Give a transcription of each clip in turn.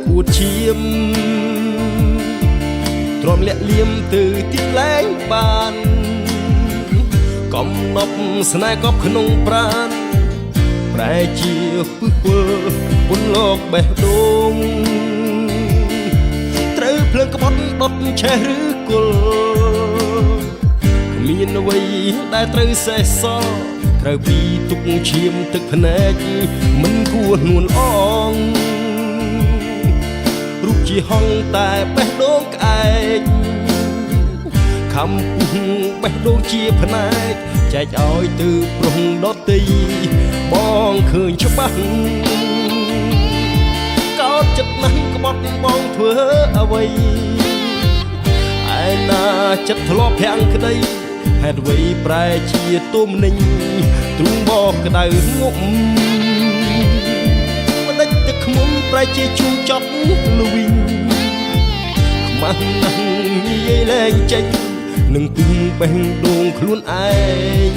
អួតឈាមទ្រាំលាក់លៀមទៅទីលែងបានកំណប់ស្នេហ៍កប់ក្នុងប្រាណប្រែជាពឹសពុលពុនលោកបេះដូងត្រូវភ្លើងក្បត់ដុតឆេះឬគល់គ្មានអ្វីដែលត្រូវសេះសល់ត្រូវពីទុកឈាមទឹកភ្នែកមិនគួរនួនអងរូបជាហងតែបេះដូងក្អែកខំពុះបេះដូងជាផ្នែកចែកឲ្យទៅប្រុងដតីបងឃើញច្បាស់កោតចិត្តណាស់ក្បត់បងធ្វើអ្វីឯណាចិត្តធ្លាប់ភាំងក្តីហេតុអ្វីប្រែជាទុំនិញទ្រូងបកក្តៅងប់មិនដេចទឹកខ្មុំប្រែជាជូរចត់លវិញខ្មាស់ណាស់និយាយលែងចេញនឹងពុំបេះដូងខ្លួនឯង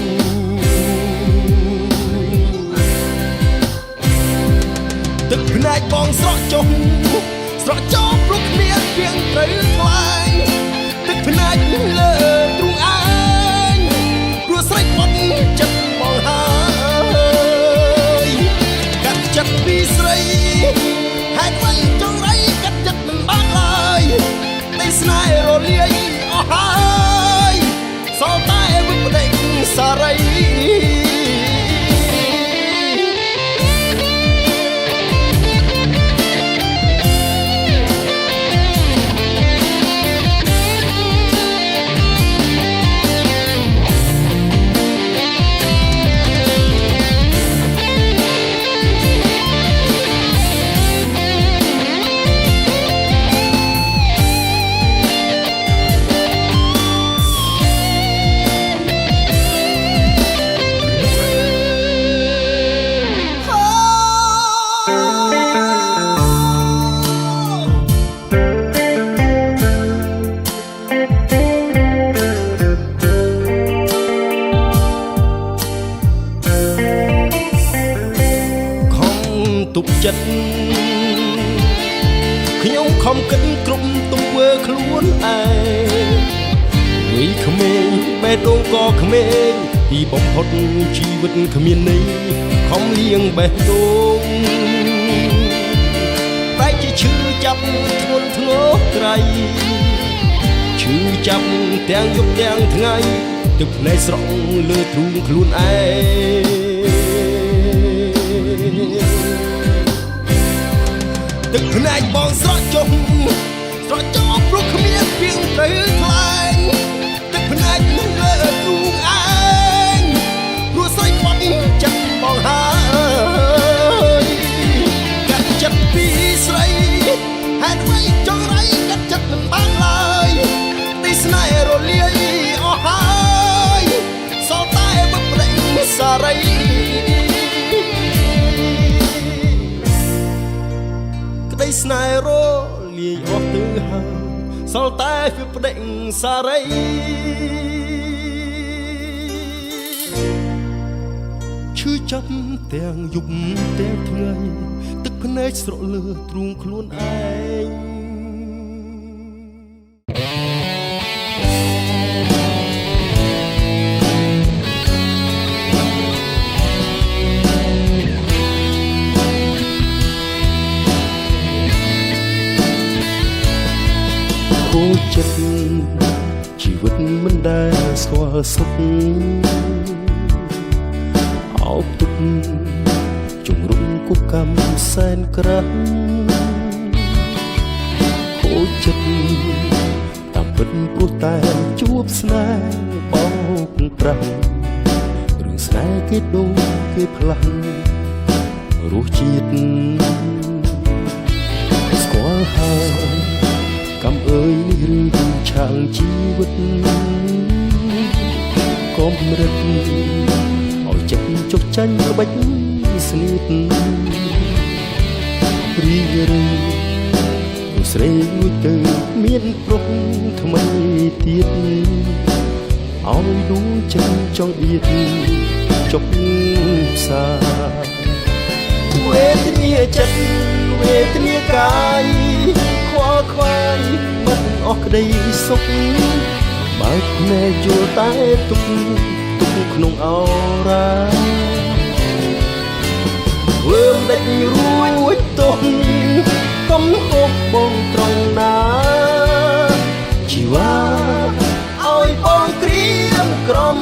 ទឹកភ្នែកបងស្រក់ចុះព្រោះគ្មានពីងត្រូវខ្លាញ់ទឹកភ្នែកលើទ្រូងឯងព្រោះស្រេចបាត់ចិត្តបងហើយកាត់ចិត្តពីស្រីហេតុអ្វីចង់រៃកាត់ចិត្តមិនបានឡើយតែស្នេហ៍រលាយអស់ហើយសល់តែវិបដិសារីទុកចិត្តខ្ញុំខំគិតគ្រប់ទង្វើខ្លួនឯងវិក្មេងបេះដូងក៏ក្មេងទីបំផុតជីវិតគ្មានន័យខំលៀងបេះដូងតែជាឈឺចាប់ធ្ងន់ធ្ងរក្រៃឈឺចាប់ទាំងយប់ទាំងថ្ងៃទឹកភ្នែកស្រក់លើទ្រូងខ្លួនឯងទឹកភ្នែកបងស្រក់ចុះព្រោះគ្មានពីងត្រូវខ្លាញ់ទឹកភ្នែកលើទ្រូងឯងព្រោះស្រេចបាត់ចិត្តបងហើយកាត់ចិត្តពីស្រីហេតុអ្វីចង់រៃកាត់ចិត្តមិនបានឡើយទីស្នេហ៍រលាយអស់ហើយសល់តែវិបដិសារីស្នេហ៍រលាយអស់ទៅហើយសល់តែវិបដិសារីឈឺចាប់ទាំងយប់ទាំងថ្ងៃទឹកភ្នែកស្រក់លើទ្រូងខ្លួនឯងចិត្តជីវិតមិនដែលស្គាល់សុខអោបទុកជំរុំគប់កម្មសែនក្រាស់ខូចចិត្តតាមពិតព្រោះតែជួបស្នេហ៍បោកប្រាស់រឿងស្នេហ៍គេដូរគេផ្លាស់រសជាតិស្គាល់ហើយកំអើយនេះឬឆាងជីវិតកុំរឹកឲ្យចិត្តចុះចាញ់ក្បាច់ស្នៀតរីរឿងស្រីមួយទៅមានប្រុសថ្មីទៀតឲ្យដួងចិត្តចង់អៀតចុកផ្សាវេទនាចិត្តវ វេទនាកាយខ្វល់ខ្វាយបាត់អស់ក្តីសុខបើកភ្នែកយល់តែទុកក្នុងអរ៉ាធ្វើមិនដេចរួចទុកកុំហូបបងត្រង់ណាជីវ៉ាឲ្យបងក្រៀមក្រំ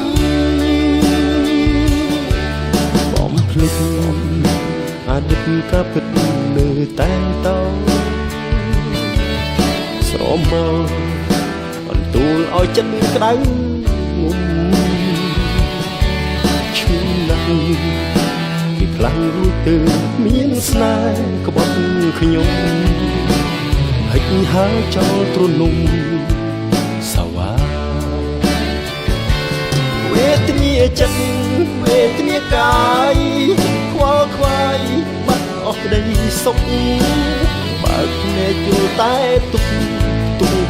បំភ្លេចអតីតកាពិតនៅតែតស្រមកអន្ទូលឲ្យចិត្តក្តៅងុំឈឺណាស់គេខ្លាំងរួចទៅមានស្នេហ៍ក្បត់ខ្ញុំហិចហើចោលទ្រនំសាវ៉ាវេទនាចិត្តវេទនាកាយខ្វល់ខ្វាយបាត់អស់ក្តីសុខបើកភ្នែកយល់តែទុក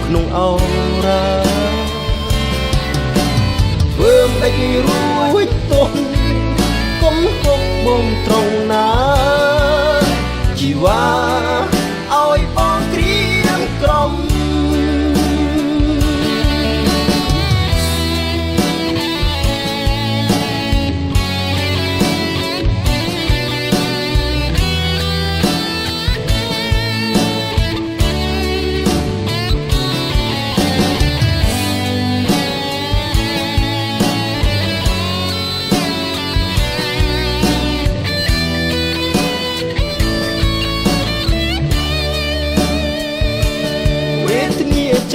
ក្នុងអរ៉ាធ្វើមិនដេចរួចទុកកុំហូបបងត្រង់ណាជីវ៉ាឲ្យបងក្រៀមក្រំ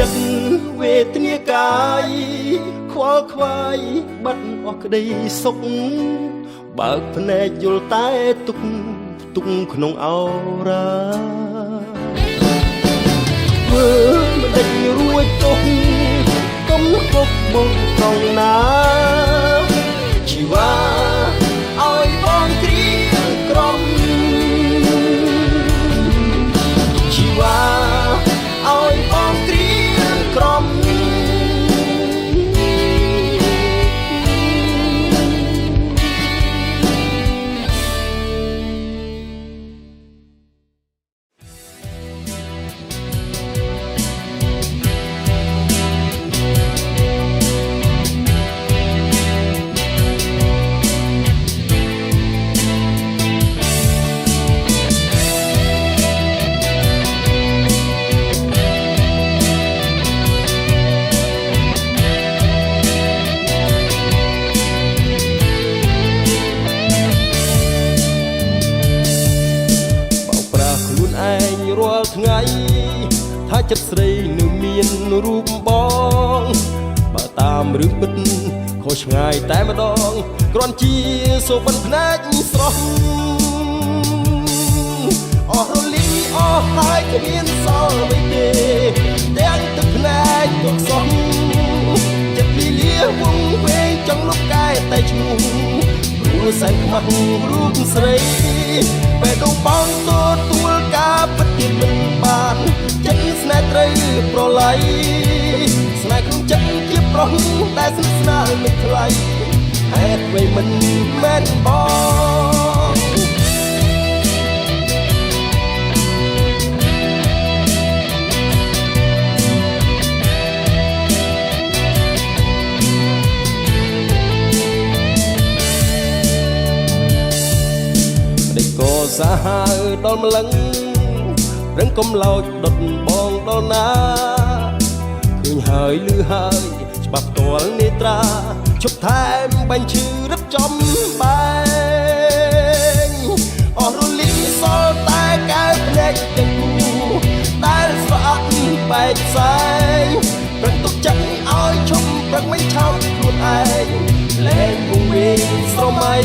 ចិត្តវេទនាកាយខ្វល់ខ្វាយបាត់អស់ក្តីសុខបើកភ្នែកយល់តែទុកក្នុងអរ៉ាធ្វើមិនដេចរួចទុកកុំហូបបងត្រង់ណាជីវ៉ាឲ្យបងក្រៀមក្រំជីវ៉ាឲ្យបងក្រៀមក្រំរាល់ថ្ងៃថាចិត្តស្រីនៅមានរូបបងបើតាមរឿងពិតខុសឆ្ងាយតែម្ដងគ្រាន់ជាសូបិនភ្នែកស្រស់អស់រលីអស់ហើយគ្មានសល់អ្វីទេទាំងទឹកភ្នែកទុកសោះចិត្តលីលាវងវែងចង់លុបកែតែឈ្មោះព្រោះសែងខ្មាស់រូបស្រីពេលដងបងទទួលការពិតទៀតមិនបានចិត្តស្នេហ៍ត្រូវប្រឡ័យស្នេហ៍ក្នុងចិត្តជាប្រុសដែលស្និទ្ធស្នាលមិនថ្លៃហេតុអ្វីមិនមែនបងក៏សាហាវដល់ម្លឹងរឹងកំឡោចដុតបងដល់ណាឃើញហើយលឺហើយច្បាប់ផ្ទាល់នេត្រាជប់ថែមបាញ់ឈឺរឹបចំបែងអស់រលីសល់តែកែវភ្នែកទាំងគូដែលស្វាក់បែកផ្សែងប្រឹងទុកចិត្តឲ្យឈប់ប្រឹងមិនឆោតខ្លួនឯងលែងវងវែងស្រមៃ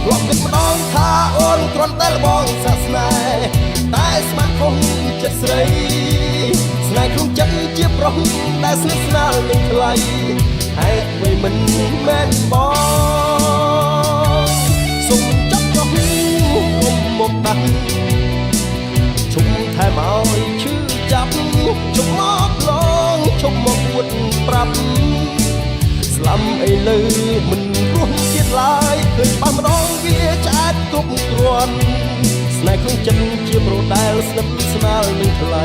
រកគិតម្ដងថាអូនគ្រាន់តែលបងសាសនាតែស្មាត់ខុសចិត្តស្រីស្នេហ៍ក្នុងចិត្តជាប្រុសដែលស្និទ្ធស្នាលមិនថ្លៃហេតុអ្វីមិនមែនបងសុំចាប់ចុះគុំមកដាក់ជុំថែមឲ្យឈឺចាប់ជុំមកឡងជុំមកអួតប្រាប់ស្លាំអីលើមិនរស់ទៀតឡើយឃើញបាំម្ដងវាឆ្អែតគ្រប់គ្រាន់ស្ ណែក្នុងចិត្តជាប្រុសដែលស្និទ្ធស្នាលនឹងថ្លៃ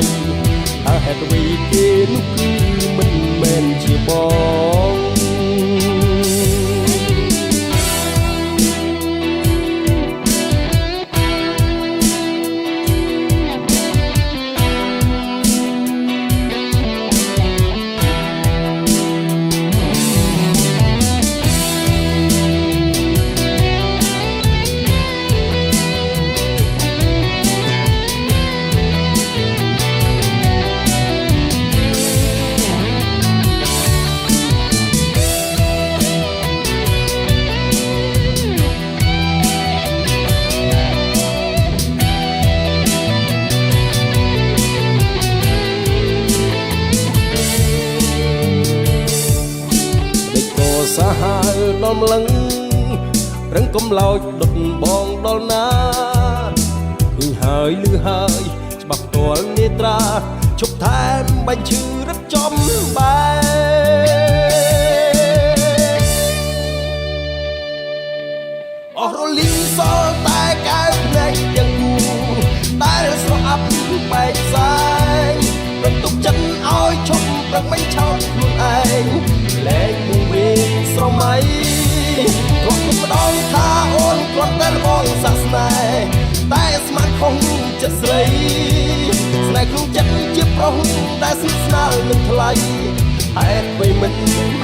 ថាហេតុអ្វីគេនោះគឺមិនមែនជាបងសាហាវដល់ម្លឹងរឹងកំឡោចដុតបងដល់ណាឃើញហើយលឺហើយច្បាស់ផ្ទាល់នេត្រាជប់ថែមបាញ់ឈឺរឹតចំបែអស់រលីងសល់តែកែវភ្នែកទាំងគូតែស្រអាប់បែកផ្សែងរំទុកចិត្តឲ្យឈប់ប្រឹងមិនឆោតខ្លួនឯងលែងមុំវិញស្រមៃគាត់មិនម្ដងថាអូនគាត់តែបងសាសនាតែស្មានខុសចិត្តស្រីស្នេហ៍ក្នុងចិត្តជាប្រុសតែស្និទ្ធស្នាលនឹងថ្លៃហេតុអ្វីមិន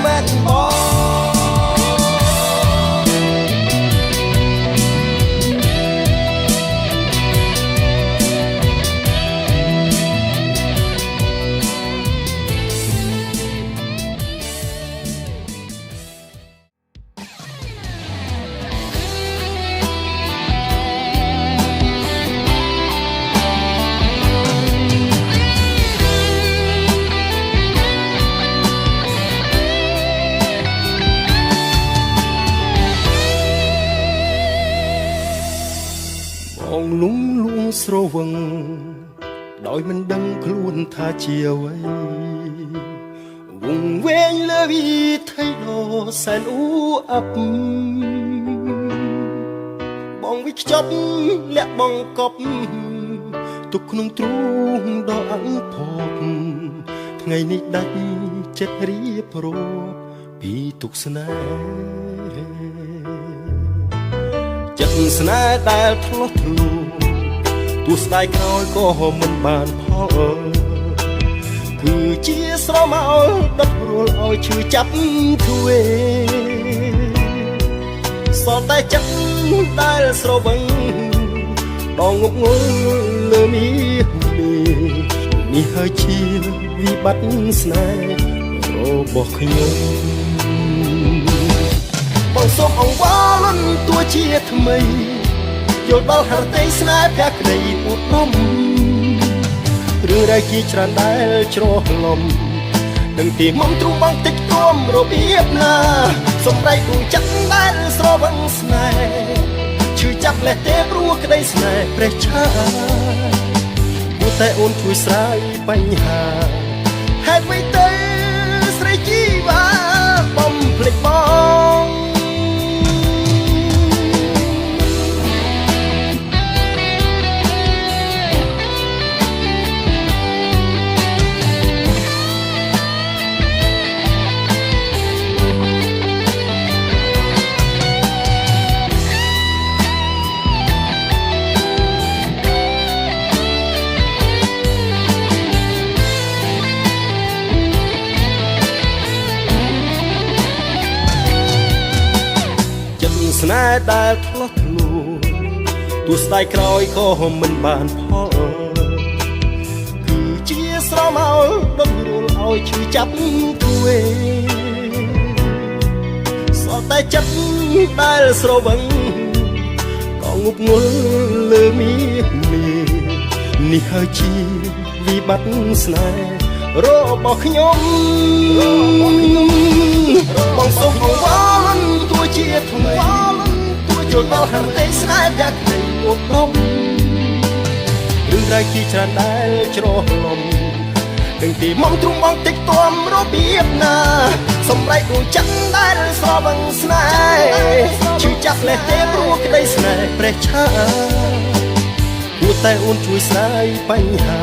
មែនបងលងលួងស្រវឹងដោយមិនដឹងខ្លួនថាជាអ្វីវងវែងលើវិថីដ៏សែនអ៊ូអាប់បងវិខ្ចប់លាក់បងកប់ទុកក្នុងទ្រូងដ៏អង្ភពថ្ងៃនេះដាច់ចិត្តរៀបរាប់ពីទុកស្នេហ៍ចិត្តស្នេហ៍ដែលធ្លាស់ធ្លូទោះស្ដាយក្រោយក៏មិនបានផលគឺជាស្រមោលដុតរួលឲ្យឈឺចាប់ទ្វេសល់តែចិត្តដែលស្រវឹងដងងប់ងល់លើមាសនេះហើយជាវិបត្តិស្នេហ៍របស់ខ្ញុំបងសូមអង្វរលន់តួជាថ្មីយល់ដល់ហរតីស្នេហ៍ភក្តីឧត្តមរឿងរ៉ាវជាច្រើនដែលច្រឡំនឹងទីមុំទ្រុំបងតិចគំរបៀបណាសម្រេចដួងចិត្តដែលស្រវឹងស្នេហ៍ឈឺចាប់លេះទេព្រោះក្តីស្នេហ៍ព្រះឆាគួរតែអូនជួយស្រាយបញ្ហាហេតុអ្វីទៅស្រីជីវ៉ាបំភ្លេចបងស្នេហ៍ដែលធ្លាស់ធ្លូទោះស្ដាយក្រោយក៏មិនបានផលគឺជាស្រមោលដុតរួលឲ្យឈឺចាប់ទ្វេសល់តែចិត្តដែលស្រវឹងក៏ងប់ងល់លើមាសនេះហើយជាវិបត្តិស្នេហ៍របស់ខ្ញុំបងសូមអង្វរលន់តួជាថ្មីយល់ដល់ហរតីស្នេហ៍ភក្តីឧត្តមរឿងរ៉ាវជាច្រើនដែលច្រឡំនឹងទីមុំទ្រុំបងតិចតួមរបៀបណាសម្រេចដួងចិត្តដែលស្រវឹងស្នេហ៍ឈឺចាប់លេះទេព្រោះក្តីស្នេហ៍ព្រះឆាគ ួរតែអូនជួយស្ដាយបញ្ហា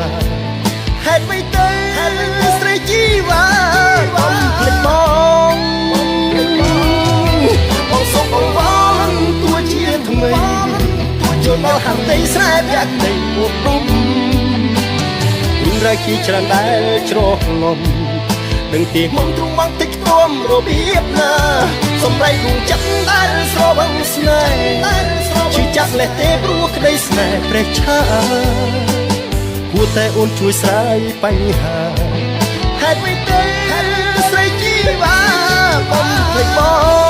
ហេតុអ្វីទៅស្រីជីវ៉ាបំភ្លេចបងសុំបងវល់ទោះជាថ្មីចូលមកហាត់ដីស្រែវាក់ដីពួតពុំរឿងរ៉ាវជាច្រើនដែលច្រឡំនឹងទីមកទ្រង់មកតិចខ្ទាំរបៀបណាសម្រេចដួងចិត្តដែលស្រវឹងស្នេហ៍ជឿចាក់លេះទេព្រោះក្តីស្នេហ៍ព្រះឆាគួរតែអូនជួយស្រាយបញ្ហាហេតុអ្វីទៅស្រីជីវ៉ាបំភ្លេចបង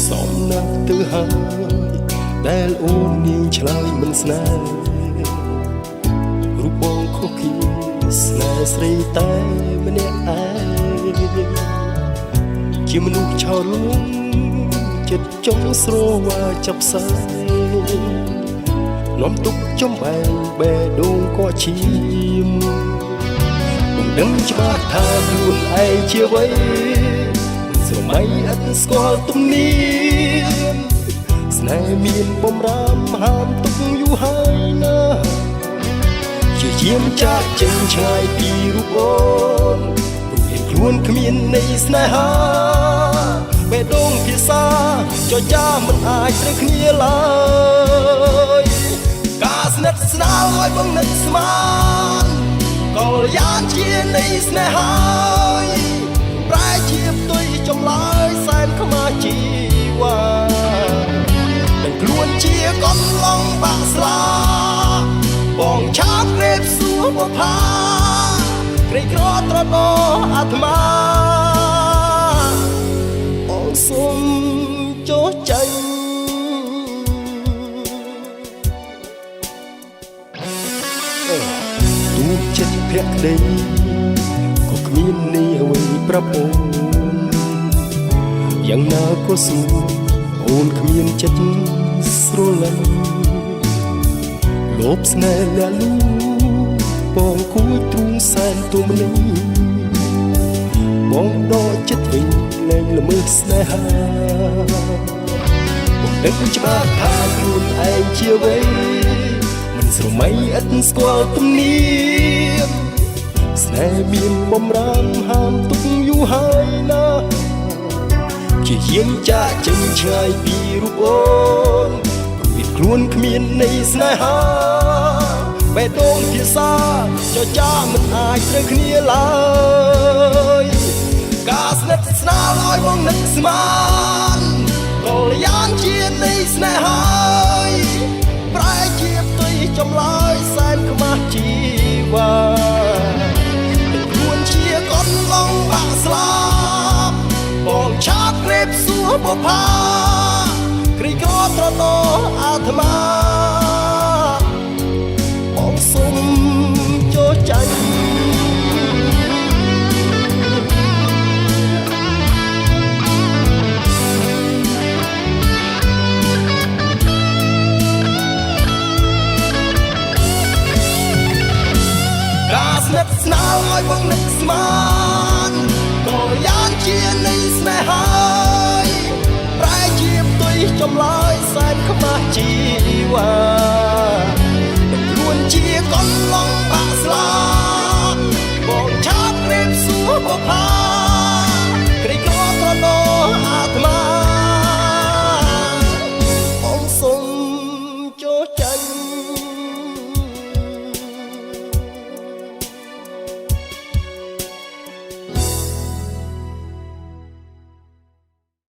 សំណាក់ទៅហើយដែលអូននាងឆ្លើយមិនស្នេហ៍រូបបងខុសគ្នាស្នេហ៍ស្រីតែម្នាក់ឯងជាមនុស្សឆោតលងចិត្តចង់ស្រវាចាប់ផ្សាយនាំទុកចំបែងបេះដូងក៏ឈាមមិនដឹងច្បាស់ថាខ្លួនឯងជាអ្វីស្រមៃអត់ស្គាល់ទំនៀមស្នេហ៍មានបំរាមហាមទុកយូរហើយណាជាយាមចាក់ចេញឆ្ងាយពីរូបអូនព្រោះមានខ្លួនគ្មាននៃស្នេហាបេះដូងភាសាចចាមិនអាចត្រូវគ្នាឡើយការស្និទ្ធស្នាលឲ្យបងនឹកស្មានក៏យ៉ាងជានៃស្នេហាប្រែជាផ្ទុយចម្លើយសែនខ្មាស់ជីវ៉ានឹងខ្លួនជាកន្លងបាក់ស្លាបងឆាបក្រេបសួរបុផាក្រីក្រត្រដោអាត្មាបងសុំចុះចាញ់ទូចិត្តភក្តីក៏គ្មាននេះអ្វីប្រាប់អូនយ៉ាងណាក៏សួរអូនគ្មានចិត្តស្រឡាញ់លោភស្នេហ៍លាលូបងគួរទ្រូងសែនទុំនេះបងដកចិត្តវិញលែងល្មើសស្នេហាបងដឹងច្បាស់ថាខ្លួនឯងជាអ្វីមិនស្រមៃឥតស្គាល់ទំនៀមស្នេហ៍មានបំរាមហាមទុកយូរហើយណាជាយាមចាក់ចេញឆ្ងាយពីរូបអូនព្រោះខ្លួនគ្មាននៃស្នេហាបេះដូងភាសាចចាមិនអាចត្រូវគ្នាឡើយការស្និទ្ធស្នាលឲ្យបងនឹកស្មានក៏យ៉ាងជានៃស្នេហាប្រែជាផ្ទុយចម្លើយសែនខ្មាស់ជីវ៉ាជាកន្លងបាក់ស្លាប់បងឆាបក្រេបសួរបុផាក្រីក្រត្រដោអាត្មាបងសុំចុះចាញ់ការស្និទ្ធស្នាលឲ្យបងនឹកស្មានក៏យ៉ាងជានៃស្នេហាប្រែជាផ្ទុយចម្លើយសែនខ្មាស់ជីវ៉ា